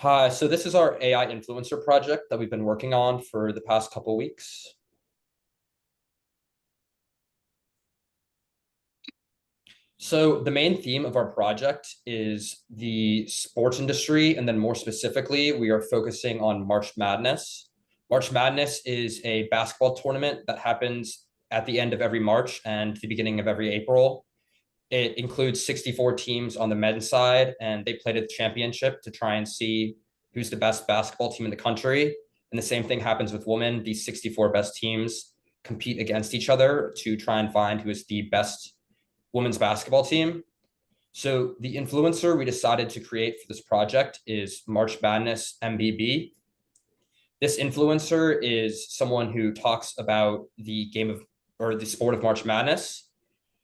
Hi, so this is our AI influencer project that we've been working on for the past couple weeks. So the main theme of our project is the sports industry, and then more specifically, we are focusing on March Madness. March Madness is a basketball tournament that happens at the end of every March and the beginning of every April. It includes 64 teams on the men's side, and they played a championship to try and see who's the best basketball team in the country. And the same thing happens with women. These 64 best teams compete against each other to try and find who is the best women's basketball team. So the influencer we decided to create for this project is March Madness MBB. This influencer is someone who talks about the game of or the sport of March Madness.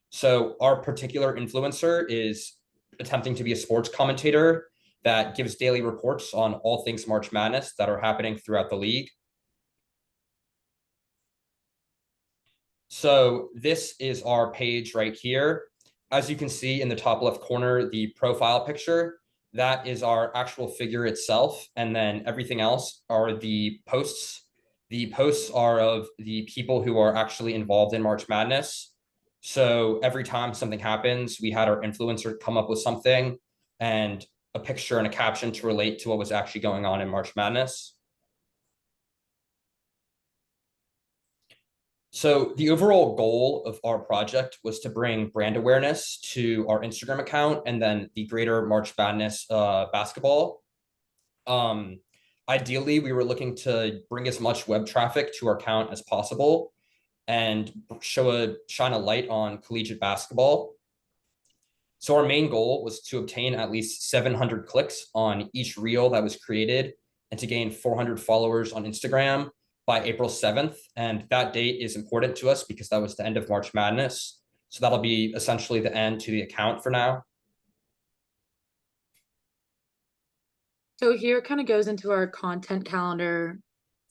So our particular influencer is attempting to be a sports commentator that gives daily reports on all things March Madness that are happening throughout the league. So this is our page right here. As you can see in the top left corner, the profile picture, that is our actual figure itself. And then everything else are the posts. The posts are of the people who are actually involved in March Madness. So every time something happens, we had our influencer come up with something and a picture and a caption to relate to what was actually going on in March Madness. So the overall goal of our project was to bring brand awareness to our Instagram account and then the greater March Madness basketball. Um, Ideally, we were looking to bring as much web traffic to our account as possible and shine a light on collegiate basketball. So our main goal was to obtain at least 700 clicks on each reel that was created and to gain 400 followers on Instagram by April 7th. And that date is important to us because that was the end of March Madness. So that'll be essentially the end to the account for now. So here kind of goes into our content calendar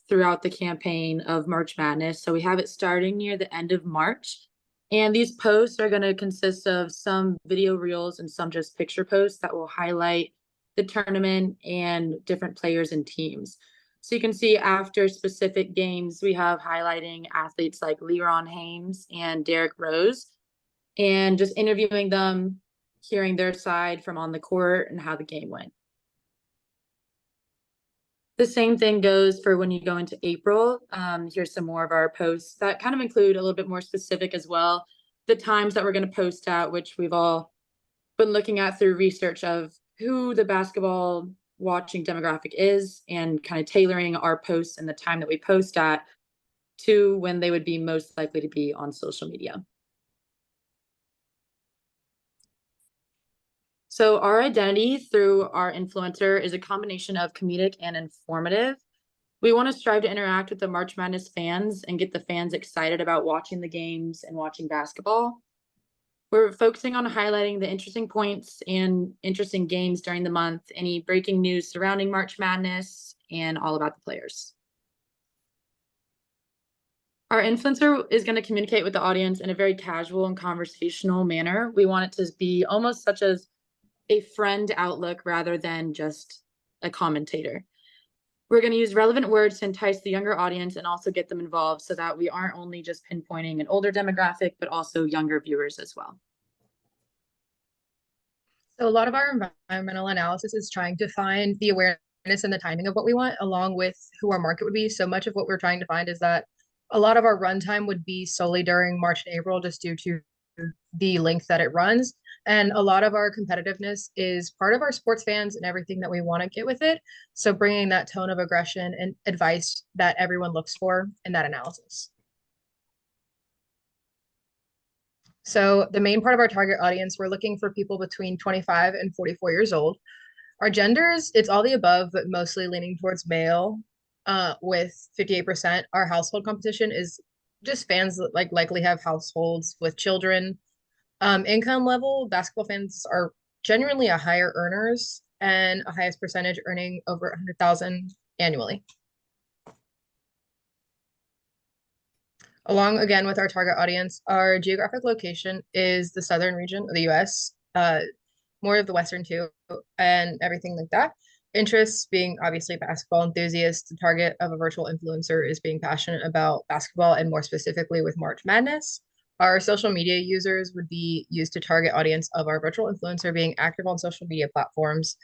throughout the campaign of March Madness. So we have it starting near the end of March. And these posts are going to consist of some video reels and some just picture posts that will highlight the tournament and different players and teams. So you can see after specific games, we have highlighting athletes like Leron Hames and Derrick Rose and just interviewing them, hearing their side from on the court and how the game went. The same thing goes for when you go into April. Here's some more of our posts that kind of include a little bit more specific as well. The times that we're going to post at, which we've all been looking at through research of who the basketball watching demographic is and kind of tailoring our posts and the time that we post at to when they would be most likely to be on social media. So our identity through our influencer is a combination of comedic and informative. We want to strive to interact with the March Madness fans and get the fans excited about watching the games and watching basketball. We're focusing on highlighting the interesting points and interesting games during the month, any breaking news surrounding March Madness, and all about the players. Our influencer is going to communicate with the audience in a very casual and conversational manner. We want it to be almost such as a friend outlook rather than just a commentator. We're going to use relevant words to entice the younger audience and also get them involved so that we aren't only just pinpointing an older demographic, but also younger viewers as well. So a lot of our environmental analysis is trying to find the awareness and the timing of what we want, along with who our market would be. So much of what we're trying to find is that a lot of our runtime would be solely during March and April, just due to the length that it runs. And a lot of our competitiveness is part of our sports fans and everything that we want to get with it. So bringing that tone of aggression and advice that everyone looks for in that analysis. So the main part of our target audience, we're looking for people between 25 and 44 years old. Our genders, it's all the above, but mostly leaning towards male, with 58%. Our household composition is just fans that likely have households with children. Income level, basketball fans are generally a higher earners and a highest percentage earning over 100,000 annually. Along again with our target audience, our geographic location is the southern region of the US, more of the western too, and everything like that. interests being obviously basketball enthusiasts. The target of a virtual influencer is being passionate about basketball and more specifically with March Madness. Our social media users would be used to target audience of our virtual influencer being active on social media platforms.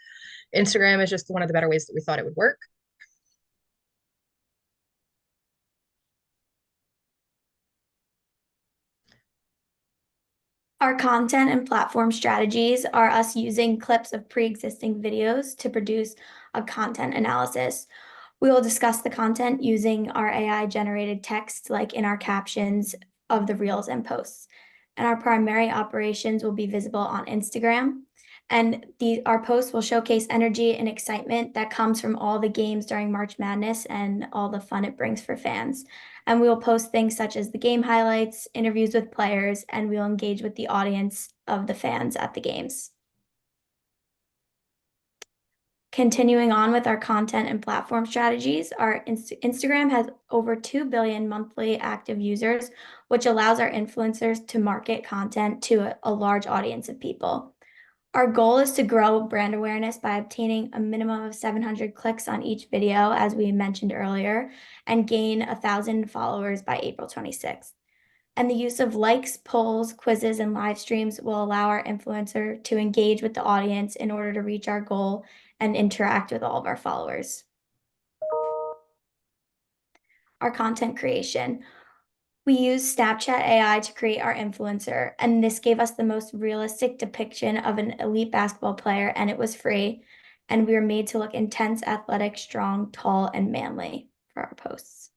Instagram is just one of the better ways that we thought it would work. Our content and platform strategies are us using clips of pre-existing videos to produce a content analysis. We will discuss the content using our AI-generated text, like in our captions of the reels and posts. And our primary operations will be visible on Instagram. And our posts will showcase energy and excitement that comes from all the games during March Madness and all the fun it brings for fans. And we will post things such as the game highlights, interviews with players, and we'll engage with the audience of the fans at the games. Continuing on with our content and platform strategies, our Instagram has over 2 billion monthly active users, which allows our influencers to market content to a large audience of people. Our goal is to grow brand awareness by obtaining a minimum of 700 clicks on each video, as we mentioned earlier, and gain 1,000 followers by April 26th. And the use of likes, polls, quizzes, and live streams will allow our influencer to engage with the audience in order to reach our goal and interact with all of our followers. Our content creation. We use Snapchat AI to create our influencer, and this gave us the most realistic depiction of an elite basketball player, and it was free. And we were made to look intense, athletic, strong, tall, and manly for our posts.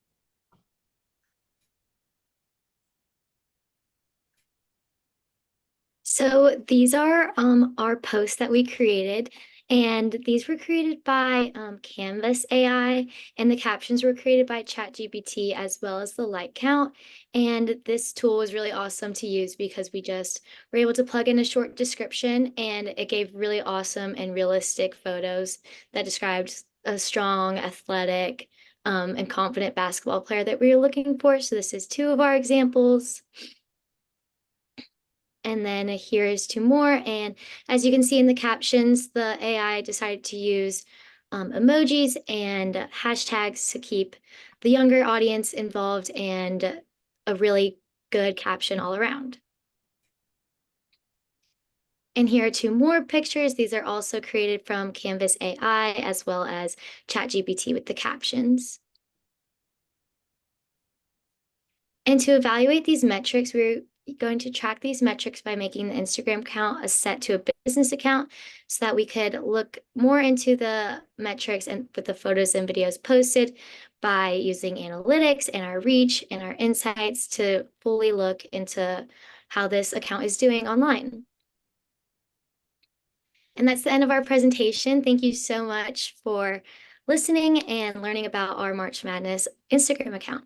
So these are our posts that we created, and these were created by Canvas AI, and the captions were created by ChatGPT as well as the like count. And this tool was really awesome to use because we just were able to plug in a short description, and it gave really awesome and realistic photos that described a strong, athletic, and confident basketball player that we were looking for. So this is 2 of our examples. And then here is 2 more. And as you can see in the captions, the AI decided to use emojis and hashtags to keep the younger audience involved and a really good caption all around. And here are 2 more pictures. These are also created from Canvas AI as well as ChatGPT with the captions. And to evaluate these metrics, we're going to track these metrics by making the Instagram account a set to a business account so that we could look more into the metrics and with the photos and videos posted by using analytics and our reach and our insights to fully look into how this account is doing online. And that's the end of our presentation. Thank you so much for listening and learning about our March Madness Instagram account.